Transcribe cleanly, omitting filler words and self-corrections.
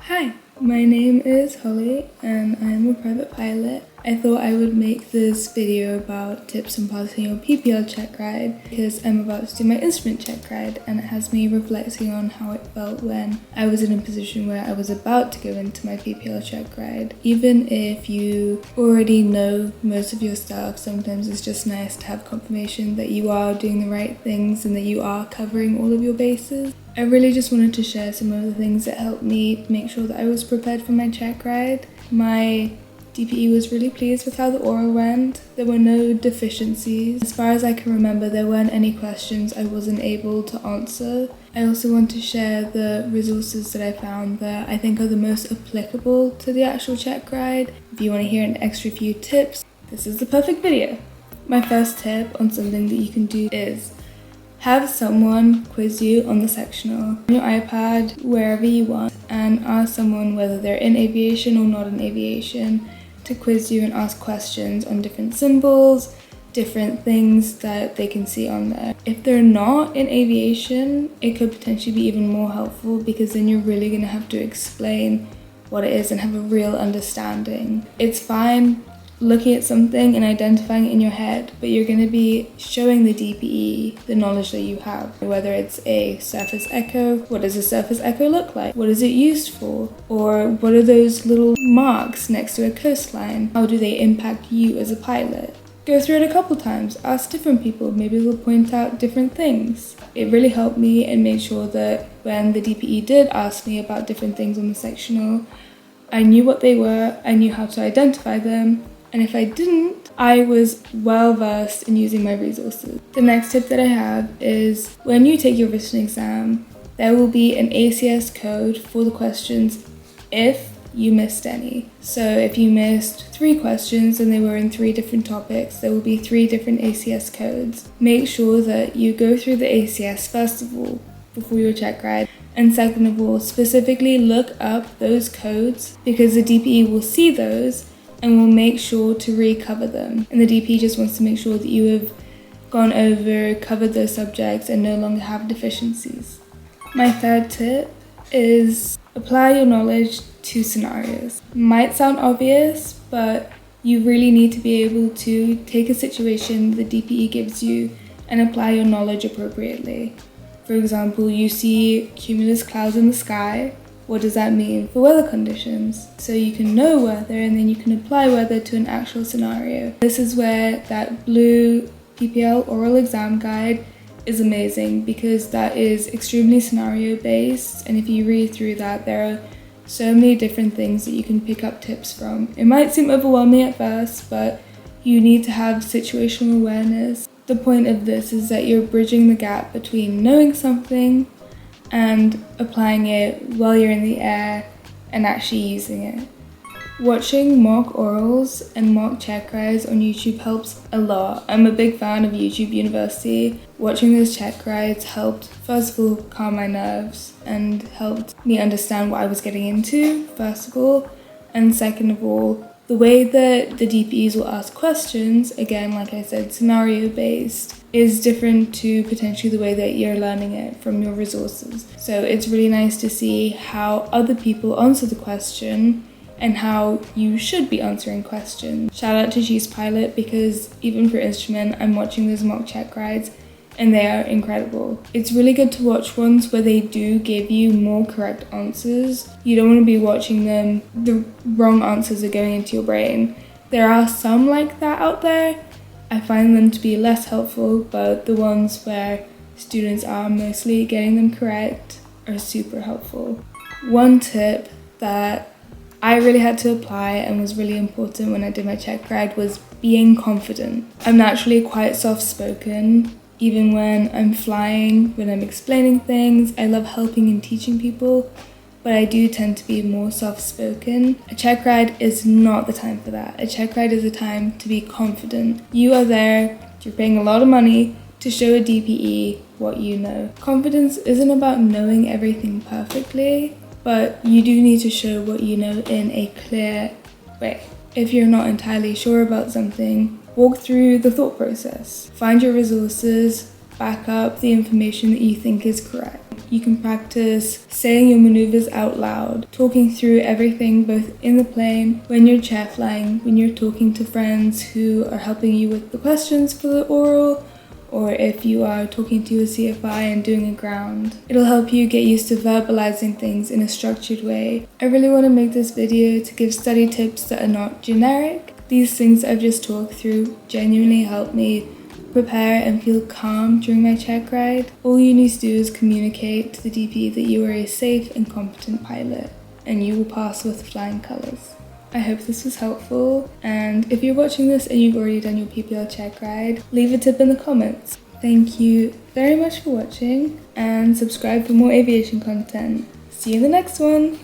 Hi, my name is Holly and I'm a private pilot. I thought I would make this video about tips on passing your PPL check ride because I'm about to do my instrument check ride and it has me reflecting on how it felt when I was in a position where I was about to go into my PPL check ride. Even if you already know most of your stuff, sometimes it's just nice to have confirmation that you are doing the right things and that you are covering all of your bases. I really just wanted to share some of the things that helped me make sure that I was prepared for my check ride. My DPE was really pleased with how the oral went. There were no deficiencies. As far as I can remember, there weren't any questions I wasn't able to answer. I also want to share the resources that I found that I think are the most applicable to the actual check ride. If you want to hear an extra few tips, this is the perfect video. My first tip on something that you can do is have someone quiz you on the sectional on your iPad, wherever you want, and ask someone whether they're in aviation or not in aviation to quiz you and ask questions on different symbols, different things that they can see on there. If they're not in aviation, it could potentially be even more helpful because then you're really going to have to explain what it is and have a real understanding. It's fine looking at something and identifying it in your head, but you're going to be showing the DPE the knowledge that you have. Whether it's a surface echo, what does a surface echo look like? What is it used for? Or what are those little marks next to a coastline? How do they impact you as a pilot? Go through it a couple times, ask different people, maybe they'll point out different things. It really helped me and made sure that when the DPE did ask me about different things on the sectional, I knew what they were, I knew how to identify them, and if I didn't, I was well versed in using my resources. The next tip that I have is when you take your written exam, there will be an ACS code for the questions if you missed any. So if you missed 3 questions and they were in 3 different topics, there will be 3 different ACS codes. Make sure that you go through the ACS first of all before your check ride, and second of all, specifically look up those codes because the DPE will see those and will make sure to recover them. And the DP just wants to make sure that you have gone over, covered those subjects and no longer have deficiencies. My third tip is apply your knowledge to scenarios. Might sound obvious, but you really need to be able to take a situation the DPE gives you and apply your knowledge appropriately. For example, you see cumulus clouds in the sky. What does that mean for weather conditions? So you can know weather and then you can apply weather to an actual scenario. This is where that blue PPL oral exam guide is amazing because that is extremely scenario based, and if you read through that, there are so many different things that you can pick up tips from. It might seem overwhelming at first, but you need to have situational awareness. The point of this is that you're bridging the gap between knowing something and applying it while you're in the air and actually using it. Watching mock orals and mock check rides on YouTube helps a lot. I'm a big fan of YouTube University. Watching those check rides helped, first of all, calm my nerves and helped me understand what I was getting into, first of all. And second of all, the way that the DPEs will ask questions, again, like I said, scenario based, is different to potentially the way that you're learning it from your resources. So it's really nice to see how other people answer the question and how you should be answering questions. Shout out to Cheese Pilot because even for instrument, I'm watching those mock check rides and they are incredible. It's really good to watch ones where they do give you more correct answers. You don't want to be watching them, the wrong answers are going into your brain. There are some like that out there. I find them to be less helpful, but the ones where students are mostly getting them correct are super helpful. One tip that I really had to apply and was really important when I did my check ride was being confident. I'm naturally quite soft-spoken. Even when I'm flying, when I'm explaining things, I love helping and teaching people, but I do tend to be more soft-spoken. A check ride is not the time for that. A check ride is a time to be confident. You are there, you're paying a lot of money to show a DPE what you know. Confidence isn't about knowing everything perfectly, but you do need to show what you know in a clear way. If you're not entirely sure about something, walk through the thought process. Find your resources, back up the information that you think is correct. You can practice saying your maneuvers out loud, talking through everything both in the plane, when you're chair flying, when you're talking to friends who are helping you with the questions for the oral, or if you are talking to your CFI and doing a ground. It'll help you get used to verbalizing things in a structured way. I really want to make this video to give study tips that are not generic. These things I've just talked through genuinely help me prepare and feel calm during my check ride. All you need to do is communicate to the DP that you are a safe and competent pilot, and you will pass with flying colours. I hope this was helpful, and if you're watching this and you've already done your PPL check ride, leave a tip in the comments. Thank you very much for watching, and subscribe for more aviation content. See you in the next one!